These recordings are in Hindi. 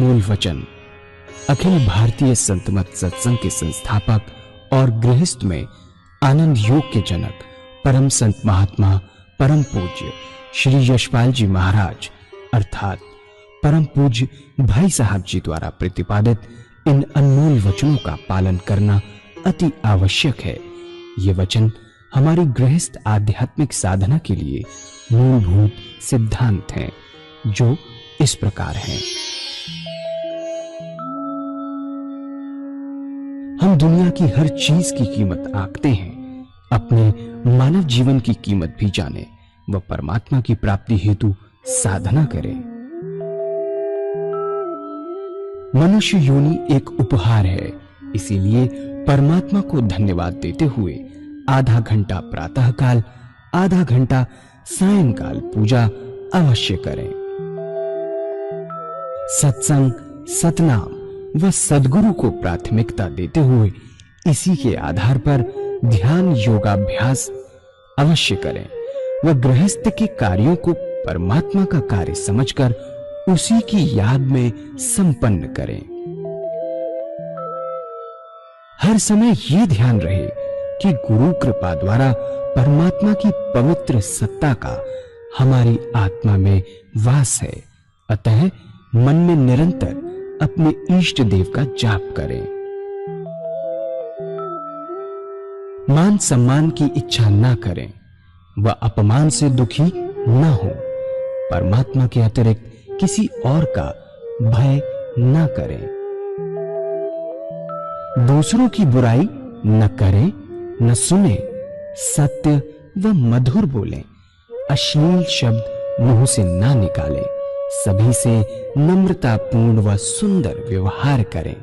अनमोल वचन अखिल भारतीय संत मत सत्संग के संस्थापक और गृहस्थ में आनंद योग के जनक परम संत महात्मा परम पूज्य श्री यशपाल जी महाराज अर्थात परम पूज्य भाई साहब जी द्वारा प्रतिपादित इन अनमोल वचनों का पालन करना अति आवश्यक है। ये वचन हमारी गृहस्थ आध्यात्मिक साधना के लिए मूलभूत सिद्धांत हैं, जो इस प्रकार हैं। हम दुनिया की हर चीज की कीमत आंकते हैं, अपने मानव जीवन की कीमत भी जाने व परमात्मा की प्राप्ति हेतु साधना करें। मनुष्य योनि एक उपहार है, इसीलिए परमात्मा को धन्यवाद देते हुए आधा घंटा प्रातःकाल, आधा घंटा सायंकाल पूजा अवश्य करें। सत्संग, सतनाम व सद्गुरु को प्राथमिकता देते हुए इसी के आधार पर ध्यान योगाभ्यास अवश्य करें व गृहस्थ के कार्यों को परमात्मा का कार्य समझकर उसी की याद में संपन्न करें। हर समय यह ध्यान रहे कि गुरु कृपा द्वारा परमात्मा की पवित्र सत्ता का हमारी आत्मा में वास है, अतः मन में निरंतर अपने इष्ट देव का जाप करें। मान सम्मान की इच्छा ना करें व अपमान से दुखी ना हो। परमात्मा के अतिरिक्त किसी और का भय ना करें। दूसरों की बुराई न करें, न सुने, सत्य व मधुर बोलें, अश्लील शब्द मुंह से ना निकालें, सभी से नम्रतापूर्ण व सुंदर व्यवहार करें।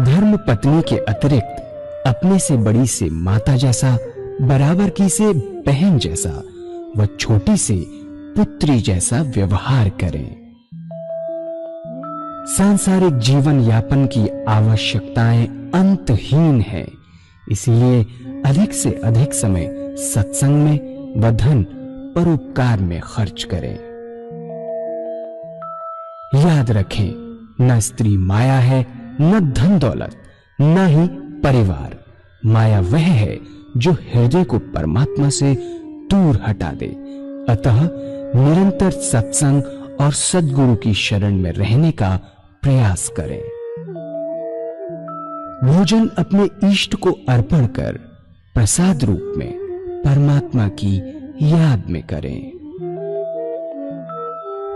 धर्म पत्नी के अतिरिक्त अपने से बड़ी से माता जैसा, बराबर की से बहन जैसा व छोटी से पुत्री जैसा व्यवहार करें। सांसारिक जीवन यापन की आवश्यकताएं अंतहीन है, इसलिए अधिक से अधिक समय सत्संग में व धन परोपकार में खर्च करें। याद रखें, न स्त्री माया है, न धन दौलत, न ही परिवार। माया वह है जो हृदय को परमात्मा से दूर हटा दे। अतः निरंतर सत्संग और सद्गुरु की शरण में रहने का प्रयास करें। भोजन अपने इष्ट को अर्पण कर प्रसाद रूप में परमात्मा की याद में करें।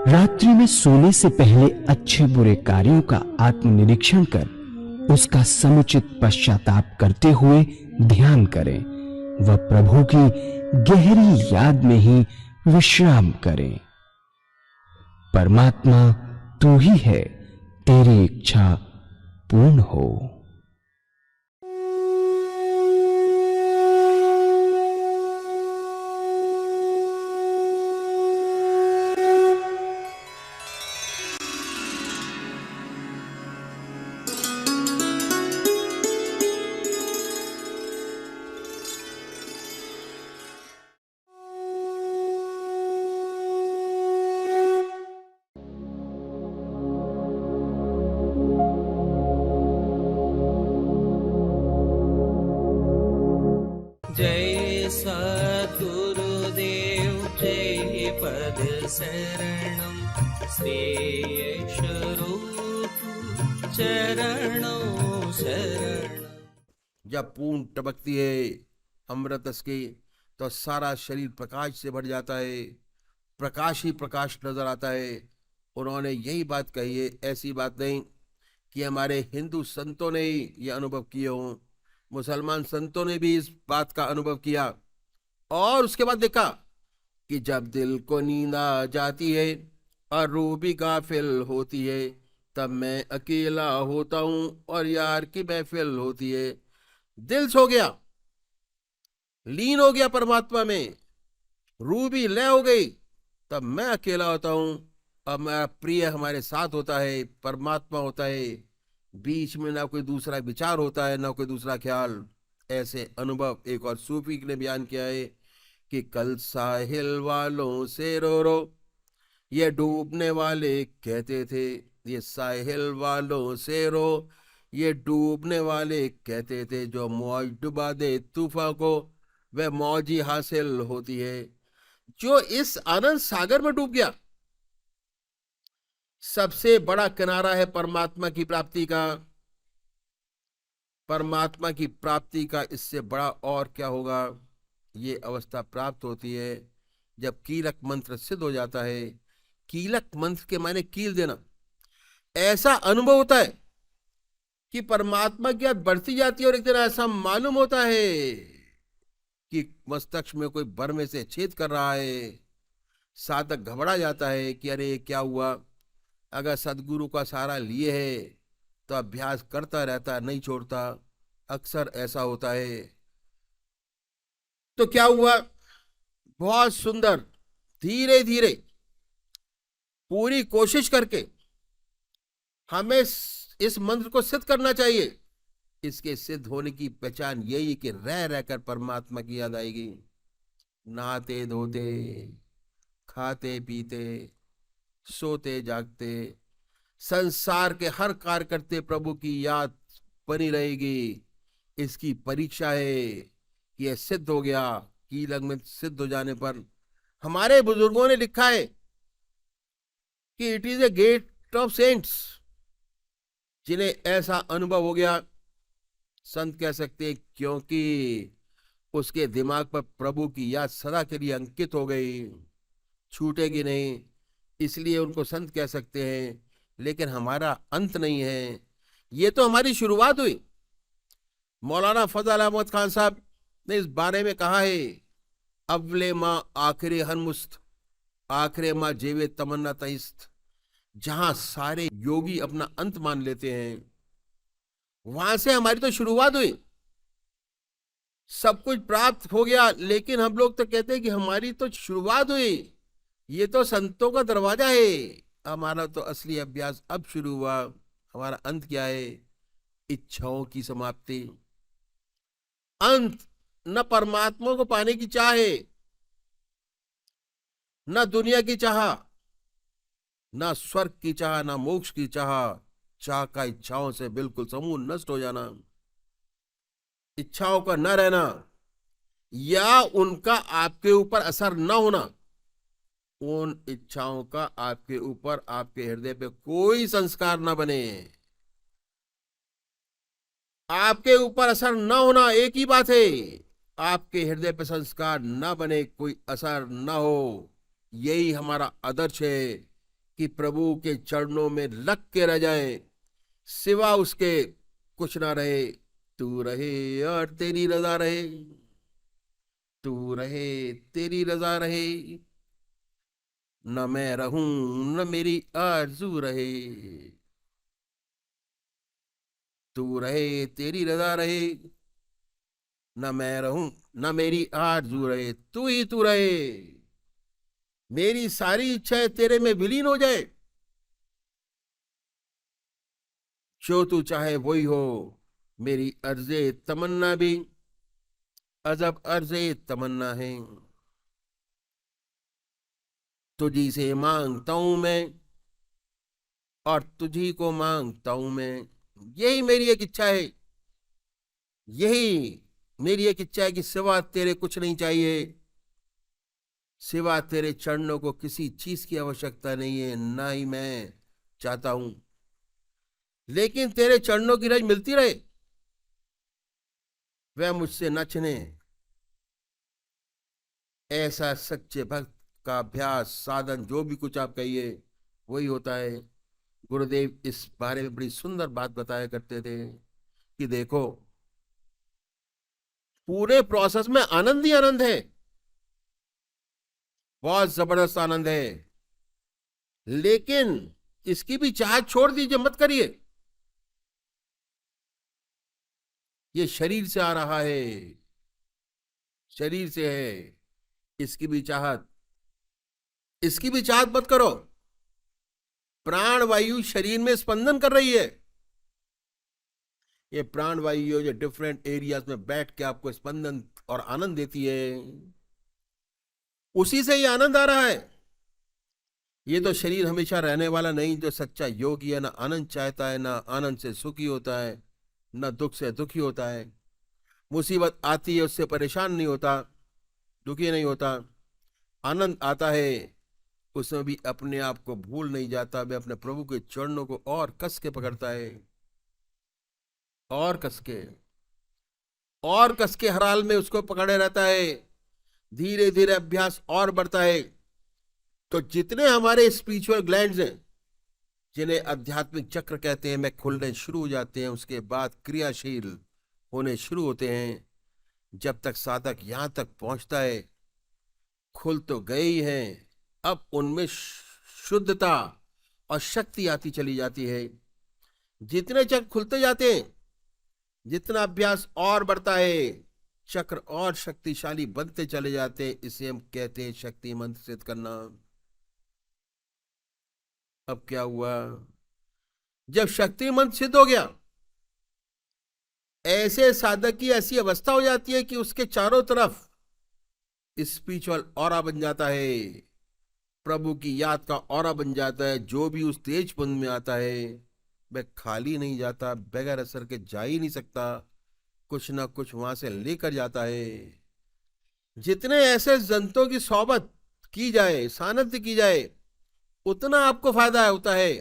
रात्रि में सोने से पहले अच्छे बुरे कार्यों का आत्मनिरीक्षण कर उसका समुचित पश्चाताप करते हुए ध्यान करें व प्रभु की गहरी याद में ही विश्राम करें। परमात्मा तू ही है, तेरी इच्छा पूर्ण हो। जय सद्गुरुदेव जय पद शरणम श्रेयस्वरूप चरणों शरण। जब पूर्ण टपकती है अमृत रस की तो सारा शरीर प्रकाश से भर जाता है, प्रकाश ही प्रकाश नजर आता है। उन्होंने यही बात कही है, ऐसी बात नहीं कि हमारे हिंदू संतों ने ये अनुभव किए हों, मुसलमान संतों ने भी इस बात का अनुभव किया। और उसके बाद देखा कि जब दिल को नींद आ जाती है और रूह भी गाफिल होती है, तब मैं अकेला होता हूं और यार की महफिल होती है। दिल सो गया, लीन हो गया परमात्मा में, रूह भी लय हो गई, तब मैं अकेला होता हूं और मेरा प्रिय हमारे साथ होता है, परमात्मा होता है। बीच में ना कोई दूसरा विचार होता है, ना कोई दूसरा ख्याल। ऐसे अनुभव एक और सूफी ने बयान किया है कि कल साहिल वालों से रो रो, ये डूबने वाले कहते थे ये साहिल वालों से रो, ये डूबने वाले कहते थे जो मौज डुबा दे तूफान को वह मौज ही हासिल होती है। जो इस आनंद सागर में डूब गया, सबसे बड़ा किनारा है परमात्मा की प्राप्ति का। परमात्मा की प्राप्ति का इससे बड़ा और क्या होगा। ये अवस्था प्राप्त होती है जब कीलक मंत्र सिद्ध हो जाता है। कीलक मंत्र के माने कील देना। ऐसा अनुभव होता है कि परमात्मा की याद बढ़ती जाती है और एक दिन ऐसा मालूम होता है कि मस्तिष्क में कोई बर्मे से छेद कर रहा है। साधक घबरा जाता है कि अरे क्या हुआ। अगर सदगुरु का सहारा लिए है तो अभ्यास करता रहता, नहीं छोड़ता। अक्सर ऐसा होता है। तो क्या हुआ, बहुत सुंदर, धीरे धीरे पूरी कोशिश करके हमें इस मंत्र को सिद्ध करना चाहिए। इसके सिद्ध होने की पहचान यही कि रह रहकर परमात्मा की याद आएगी। नहाते धोते, खाते पीते, सोते जागते, संसार के हर कार्य करते प्रभु की याद बनी रहेगी। इसकी परीक्षा है कि यह सिद्ध हो गया। कीलक में सिद्ध हो जाने पर हमारे बुजुर्गों ने लिखा है कि it is a gate of saints. जिन्हें ऐसा अनुभव हो गया, संत कह सकते हैं, क्योंकि उसके दिमाग पर प्रभु की याद सदा के लिए अंकित हो गई, छूटेगी नहीं, इसलिए उनको संत कह सकते हैं। लेकिन हमारा अंत नहीं है, ये तो हमारी शुरुआत हुई। मौलाना फजल अहमद खान साहब ने इस बारे में कहा है, अव्वले माँ आखिरे हनमुस्त, आखिरे माँ जेवे तमन्ना तहिस्त। जहां सारे योगी अपना अंत मान लेते हैं, वहां से हमारी तो शुरुआत हुई। सब कुछ प्राप्त हो गया, लेकिन हम लोग तो कहते हैं कि हमारी तो शुरुआत हुई। ये तो संतों का दरवाजा है। हमारा तो असली अभ्यास अब शुरू हुआ। हमारा अंत क्या है, इच्छाओं की समाप्ति। अंत न परमात्मा को पाने की चाह है, न दुनिया की चाह, न स्वर्ग की चाह, न मोक्ष की चाह। चाह का इच्छाओं से बिल्कुल समूह नष्ट हो जाना, इच्छाओं का न रहना या उनका आपके ऊपर असर न होना। उन इच्छाओं का आपके ऊपर, आपके हृदय पे कोई संस्कार न बने। आपके ऊपर असर न होना एक ही बात है, आपके हृदय पे संस्कार न बने, कोई असर न हो। यही हमारा आदर्श है कि प्रभु के चरणों में लग के रह जाए, सिवा उसके कुछ ना रहे। तू रहे और तेरी रजा रहे, तू रहे तेरी रजा रहे, न मैं रहूं न मेरी आरज़ू रहे। तू रहे तेरी रजा रहे, न मैं रहूं न मेरी आरज़ू रहे। तू ही तू रहे, मेरी सारी इच्छाएं तेरे में विलीन हो जाए। जो तू चाहे वही हो, मेरी अर्ज़े तमन्ना भी अजब अर्ज़े तमन्ना है। तुझी से मांगता हूं मैं और तुझी को मांगता हूं मैं। यही मेरी एक इच्छा है, यही मेरी एक इच्छा है कि सिवा तेरे कुछ नहीं चाहिए, सिवा तेरे चरणों को किसी चीज की आवश्यकता नहीं है, ना ही मैं चाहता हूं। लेकिन तेरे चरणों की रज मिलती रहे, वह मुझसे न छिने। ऐसा सच्चे भक्त का अभ्यास, साधन, जो भी कुछ आप कहिए वही होता है। गुरुदेव इस बारे में बड़ी सुंदर बात बताया करते थे कि देखो, पूरे प्रोसेस में आनंद ही आनंद है, बहुत जबरदस्त आनंद है। लेकिन इसकी भी चाहत छोड़ दीजिए, मत करिए। ये शरीर से आ रहा है, शरीर से है, इसकी भी चाहत, इसकी भी चाहत मत करो। प्राण वायु शरीर में स्पंदन कर रही है। ये प्राण वायु जो डिफरेंट एरियाज में बैठ के आपको स्पंदन और आनंद देती है, उसी से ही आनंद आ रहा है। ये तो शरीर हमेशा रहने वाला नहीं। जो सच्चा योगी है ना आनंद चाहता है, ना आनंद से सुखी होता है, ना दुख से दुखी होता है। मुसीबत आती है उससे परेशान नहीं होता, दुखी नहीं होता। आनंद आता है उसमें भी अपने आप को भूल नहीं जाता, वे अपने प्रभु के चरणों को और कस के पकड़ता है, और कस के, और कस के हर हाल में उसको पकड़े रहता है। धीरे धीरे अभ्यास और बढ़ता है तो जितने हमारे स्पिरिचुअल ग्लैंड्स हैं, जिन्हें आध्यात्मिक चक्र कहते हैं, में खुलने शुरू हो जाते हैं। उसके बाद क्रियाशील होने शुरू होते हैं। जब तक साधक यहां तक पहुंचता है, खुल तो गए ही हैं, अब उनमें शुद्धता और शक्ति आती चली जाती है। जितने चक्र खुलते जाते हैं, जितना अभ्यास और बढ़ता है, चक्र और शक्तिशाली बनते चले जाते हैं। इसे हम कहते हैं शक्ति मंत्र सिद्ध करना। अब क्या हुआ, जब शक्ति मंत्र सिद्ध हो गया, ऐसे साधक की ऐसी अवस्था हो जाती है कि उसके चारों तरफ स्पिरिचुअल ऑरा बन जाता है, प्रभु की याद का ऑरा बन जाता है। जो भी उस तेज पुंज में आता है वह खाली नहीं जाता, बगैर असर के जा ही नहीं सकता, कुछ ना कुछ वहां से लेकर जाता है। जितने ऐसे संतों की सोबत की जाए, सानिध्य की जाए, उतना आपको फायदा होता है।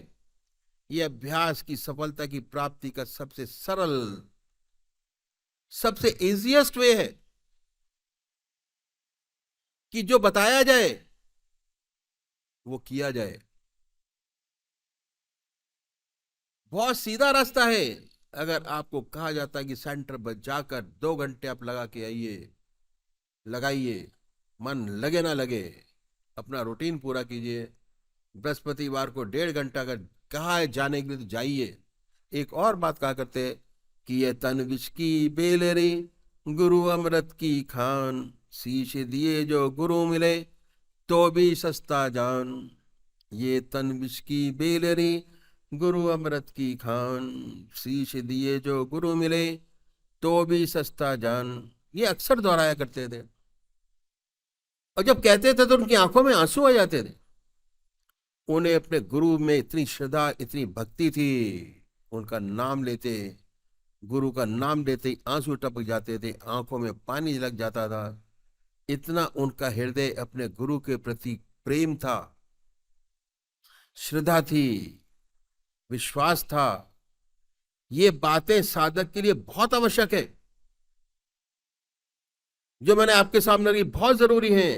यह अभ्यास की सफलता की प्राप्ति का सबसे सरल, सबसे इजीएस्ट वे है कि जो बताया जाए वो किया जाए। बहुत सीधा रास्ता है। अगर आपको कहा जाता है कि सेंटर पर जाकर 2 घंटे आप लगा के आइए, लगाइए, मन लगे ना लगे, अपना रूटीन पूरा कीजिए। बृहस्पतिवार को 1.5 घंटा अगर कहा है जाने के लिए तो जाइए। एक और बात कहा करते कि ये तन विष की बेल रे, गुरु अमृत की खान, शीश दिए जो गुरु मिले तो भी सस्ता जान। ये तन विष की बेल रे, गुरु अमृत की खान, शीश दिए जो गुरु मिले तो भी सस्ता जान। ये अक्सर दोहराया करते थे, और जब कहते थे तो उनकी आंखों में आंसू आ जाते थे। उन्हें अपने गुरु में इतनी श्रद्धा, इतनी भक्ति थी, उनका नाम लेते, गुरु का नाम लेते ही आंसू टपक जाते थे, आंखों में पानी लग जाता था। इतना उनका हृदय अपने गुरु के प्रति प्रेम था, श्रद्धा थी, विश्वास था। ये बातें साधक के लिए बहुत आवश्यक है, जो मैंने आपके सामने रखी, बहुत जरूरी है।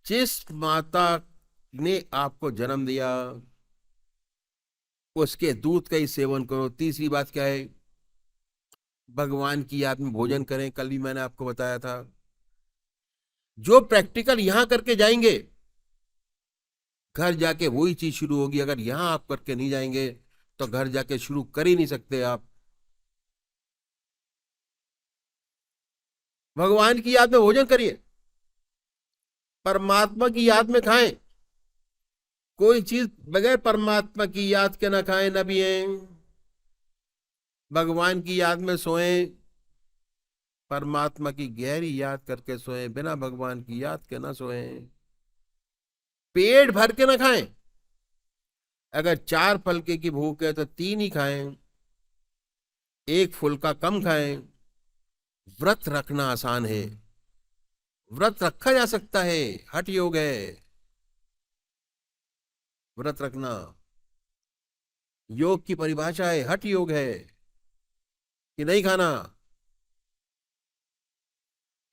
जिस माता ने आपको जन्म दिया उसके दूध का ही सेवन करो। तीसरी बात क्या है, भगवान की याद में भोजन करें। कल भी मैंने आपको बताया था, जो प्रैक्टिकल यहां करके जाएंगे, घर जाके वही चीज शुरू होगी। अगर यहां आप करके नहीं जाएंगे तो घर जाके शुरू कर ही नहीं सकते आप। भगवान की याद में भोजन करिए, परमात्मा की याद में खाएं। कोई चीज बगैर परमात्मा की याद के ना खाएं, ना पिएं। भगवान की याद में सोएं, परमात्मा की गहरी याद करके सोएं, बिना भगवान की याद के ना सोएं। पेट भर के ना खाएं। अगर 4 फुलके की भूख है तो 3 ही खाएं, 1 फुलका कम खाएं। व्रत रखना आसान है, व्रत रखा जा सकता है, हठ योग है व्रत रखना। योग की परिभाषा है, हठ योग है कि नहीं खाना।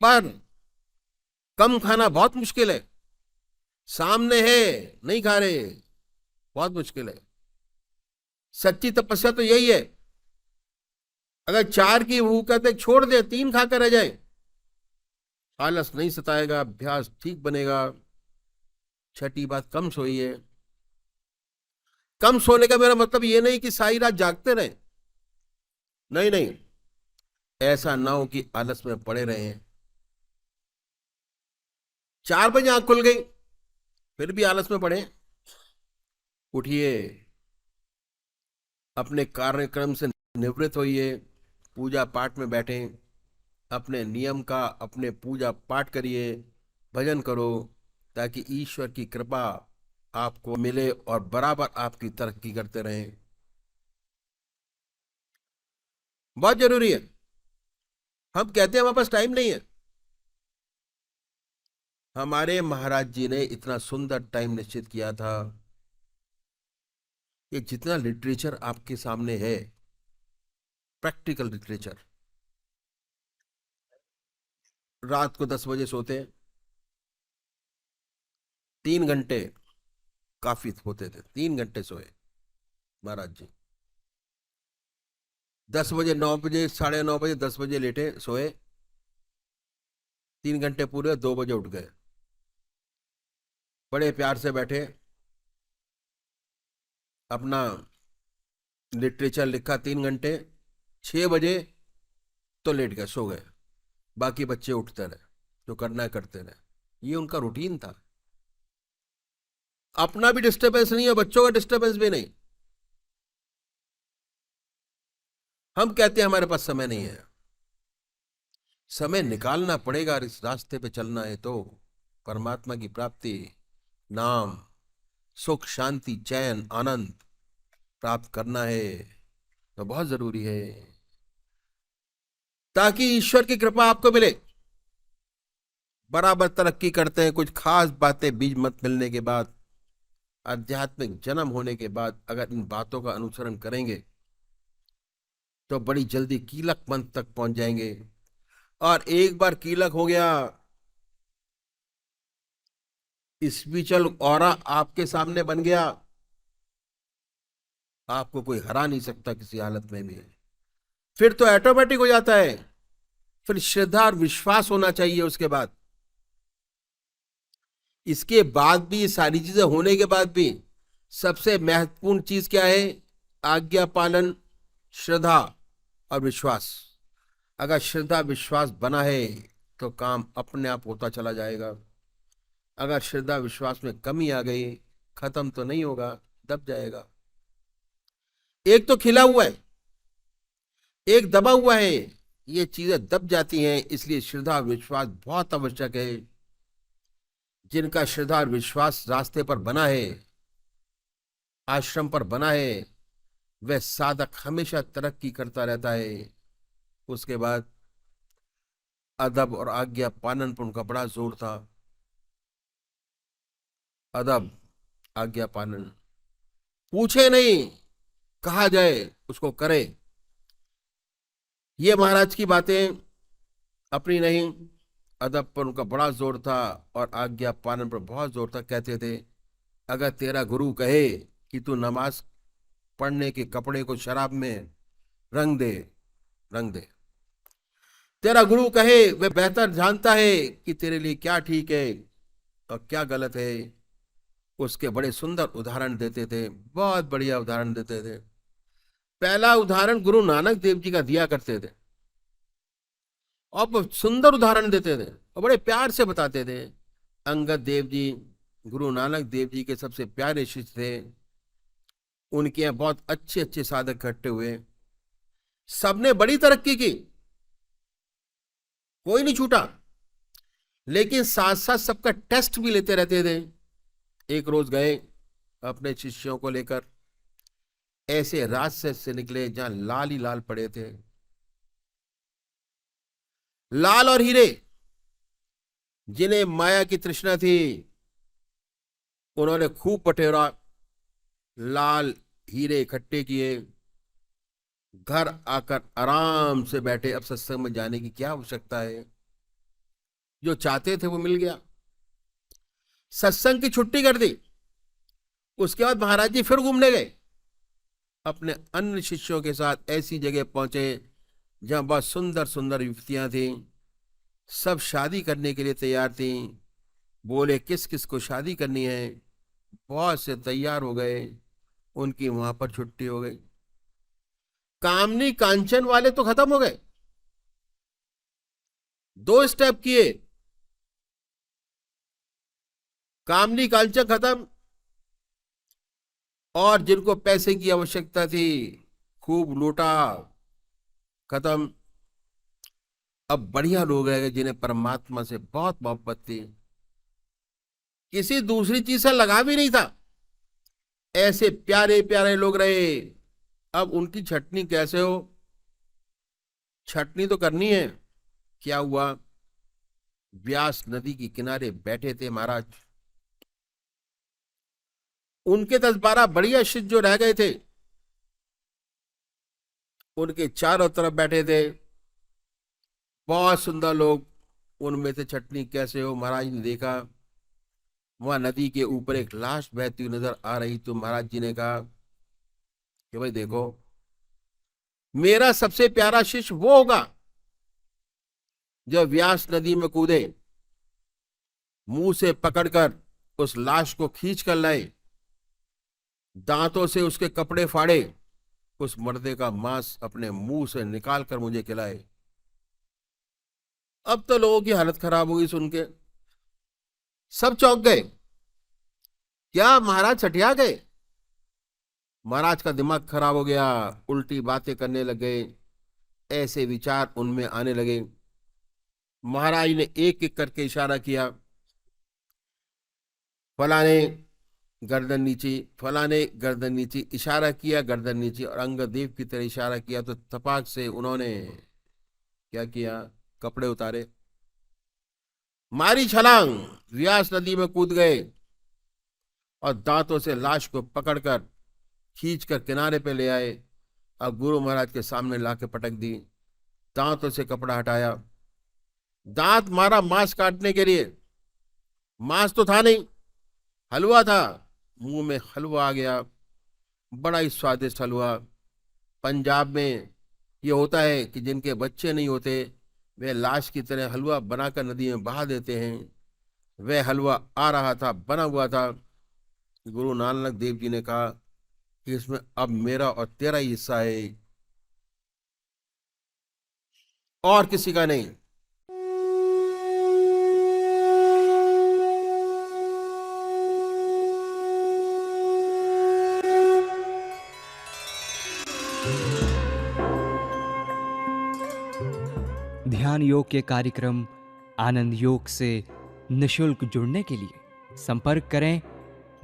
पर कम खाना बहुत मुश्किल है। सामने है, नहीं खा रहे, बहुत मुश्किल है। सच्ची तपस्या तो यही है। अगर 4 की भूख है तो छोड़ दे, 3 खाकर रह जाए, आलस नहीं सताएगा, अभ्यास ठीक बनेगा। छठी बात, कम सोइए। कम सोने का मेरा मतलब ये नहीं कि सारी रात जागते रहे, नहीं नहीं, ऐसा ना हो कि आलस में पड़े रहे। 4 बजे आंख खुल गई फिर भी आलस में पड़े, उठिए, अपने कार्यक्रम से निवृत्त होइए, पूजा पाठ में बैठे, अपने नियम का अपने पूजा पाठ करिए, भजन करो, ताकि ईश्वर की कृपा आपको मिले और बराबर आपकी तरक्की करते रहें, बहुत जरूरी है। हम कहते हैं हमारे पास टाइम नहीं है। हमारे महाराज जी ने इतना सुंदर टाइम निश्चित किया था कि जितना लिटरेचर आपके सामने है, प्रैक्टिकल लिटरेचर, रात को 10 बजे सोते हैं, 3 घंटे काफी होते थे, 3 घंटे सोए महाराज जी। 10 बजे, 9 बजे, 9:30 बजे, 10 बजे लेटे सोए, 3 घंटे पूरे, 2 बजे उठ गए, बड़े प्यार से बैठे, अपना लिटरेचर लिखा 3 घंटे, 6 बजे तो लेट गए, सो गए, बाकी बच्चे उठते रहे, जो करना है करते रहे। ये उनका रूटीन था। अपना भी डिस्टरबेंस नहीं है, बच्चों का डिस्टरबेंस भी नहीं। हम कहते हैं हमारे पास समय नहीं है, समय निकालना पड़ेगा। इस रास्ते पे चलना है तो परमात्मा की प्राप्ति, नाम, सुख, शांति, चैन, आनंद प्राप्त करना है तो बहुत जरूरी है, ताकि ईश्वर की कृपा आपको मिले। बराबर तरक्की करते हैं, कुछ खास बातें बीज मत मिलने के बाद, आध्यात्मिक जन्म होने के बाद अगर इन बातों का अनुसरण करेंगे तो बड़ी जल्दी कीलक पंथ तक पहुंच जाएंगे। और एक बार कीलक हो गया, स्पिरिचुअल ऑरा आपके सामने बन गया, आपको कोई हरा नहीं सकता किसी हालत में भी। फिर तो ऑटोमेटिक हो जाता है। फिर श्रद्धा और विश्वास होना चाहिए उसके बाद। इसके बाद भी, सारी चीजें होने के बाद भी सबसे महत्वपूर्ण चीज क्या है? आज्ञा पालन, श्रद्धा और विश्वास। अगर श्रद्धा विश्वास बना है तो काम अपने आप होता चला जाएगा। अगर श्रद्धा विश्वास में कमी आ गई, खत्म तो नहीं होगा, दब जाएगा। एक तो खिला हुआ है, एक दबा हुआ है, ये चीजें दब जाती हैं। इसलिए श्रद्धा और विश्वास बहुत आवश्यक है। जिनका श्रद्धा और विश्वास रास्ते पर बना है, आश्रम पर बना है, वह साधक हमेशा तरक्की करता रहता है। उसके बाद अदब और आज्ञा पालन पर उनका बड़ा जोर था। अदब, आज्ञा पालन, पूछे नहीं, कहा जाए उसको करे। ये महाराज की बातें अपनी नहीं, अदब पर उनका बड़ा जोर था और आज्ञा पालन पर बहुत जोर था। कहते थे, अगर तेरा गुरु कहे कि तू नमाज पढ़ने के कपड़े को शराब में रंग दे, रंग दे। तेरा गुरु कहे, वह बेहतर जानता है कि तेरे लिए क्या ठीक है और क्या गलत है। उसके बड़े सुंदर उदाहरण देते थे, बहुत बढ़िया उदाहरण देते थे। पहला उदाहरण गुरु नानक देव जी का दिया करते थे और वो सुंदर उदाहरण देते थे और बड़े प्यार से बताते थे। अंगद देव जी गुरु नानक देव जी के सबसे प्यारे शिष्य थे। उनके यहाँ बहुत अच्छे अच्छे साधक इकट्ठे हुए, सबने बड़ी तरक्की की, कोई नहीं छूटा। लेकिन साथ साथ सबका टेस्ट भी लेते रहते थे। एक रोज गए अपने शिष्यों को लेकर, ऐसे रास्ते से निकले जहां लाल ही लाल पड़े थे, लाल और हीरे। जिन्हें माया की तृष्णा थी, उन्होंने खूब बटेरा, लाल हीरे इकट्ठे किए, घर आकर आराम से बैठे। अब सत्संग में जाने की क्या आवश्यकता है, जो चाहते थे वो मिल गया। सत्संग की छुट्टी कर दी। उसके बाद महाराज जी फिर घूमने गए, अपने अन्य शिष्यों के साथ ऐसी जगह पहुंचे जहां बहुत सुंदर सुंदर युवतियां थी, सब शादी करने के लिए तैयार थी। बोले किस किस को शादी करनी है, बहुत से तैयार हो गए, उनकी वहां पर छुट्टी हो गई। कामनी कांचन वाले तो खत्म हो गए, 2 स्टेप किए, कामनी कांचन खत्म। और जिनको पैसे की आवश्यकता थी, खूब लूटा, खत्म। अब बढ़िया लोग रह गए जिन्हें परमात्मा से बहुत मोहब्बत थी, किसी दूसरी चीज से लगा भी नहीं था, ऐसे प्यारे प्यारे लोग रहे। अब उनकी छटनी कैसे हो? छटनी तो करनी है। क्या हुआ? व्यास नदी के किनारे बैठे थे महाराज। उनके 10-12 बढ़िया शिष्य जो रह गए थे, उनके चारों तरफ बैठे थे बहुत सुंदर लोग। उनमें से छटनी कैसे हो महाराज ने देखा। वहां नदी के ऊपर एक लाश बहती हुई नजर आ रही, तो महाराज जी ने कहा कि भाई देखो, मेरा सबसे प्यारा शिष्य वो होगा जो व्यास नदी में कूदे, मुंह से पकड़कर उस लाश को खींच कर लाए, दांतों से उसके कपड़े फाड़े, उस मर्दे का मांस अपने मुंह से निकाल कर मुझे खिलाए। अब तो लोगों की हालत खराब हो गई सुन के। सब चौंक गए। क्या महाराज सठिया गए? महाराज का दिमाग खराब हो गया, उल्टी बातें करने लगे, ऐसे विचार उनमें आने लगे। महाराज ने एक एक करके इशारा किया, फलाने गर्दन नीची, फलाने गर्दन नीची, इशारा किया गर्दन नीची, और अंगदेव की तरह इशारा किया तो तपाक से उन्होंने क्या किया? कपड़े उतारे, मारी छलांग, व्यास नदी में कूद गए और दांतों से लाश को पकड़कर खींचकर किनारे पे ले आए और गुरु महाराज के सामने लाके पटक दी। दांतों से कपड़ा हटाया, दांत मारा मांस काटने के लिए। मांस तो था नहीं, हलवा था। मुंह में हलवा आ गया, बड़ा ही स्वादिष्ट हलवा। पंजाब में ये होता है कि जिनके बच्चे नहीं होते वे लाश की तरह हलवा बनाकर नदी में बहा देते हैं। वह हलवा आ रहा था, बना हुआ था। गुरु नानक देव जी ने कहा कि इसमें अब मेरा और तेरा ही हिस्सा है, और किसी का नहीं। ध्यान योग के कार्यक्रम आनंद योग से निशुल्क जुड़ने के लिए संपर्क करें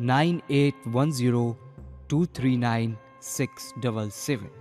9810239677।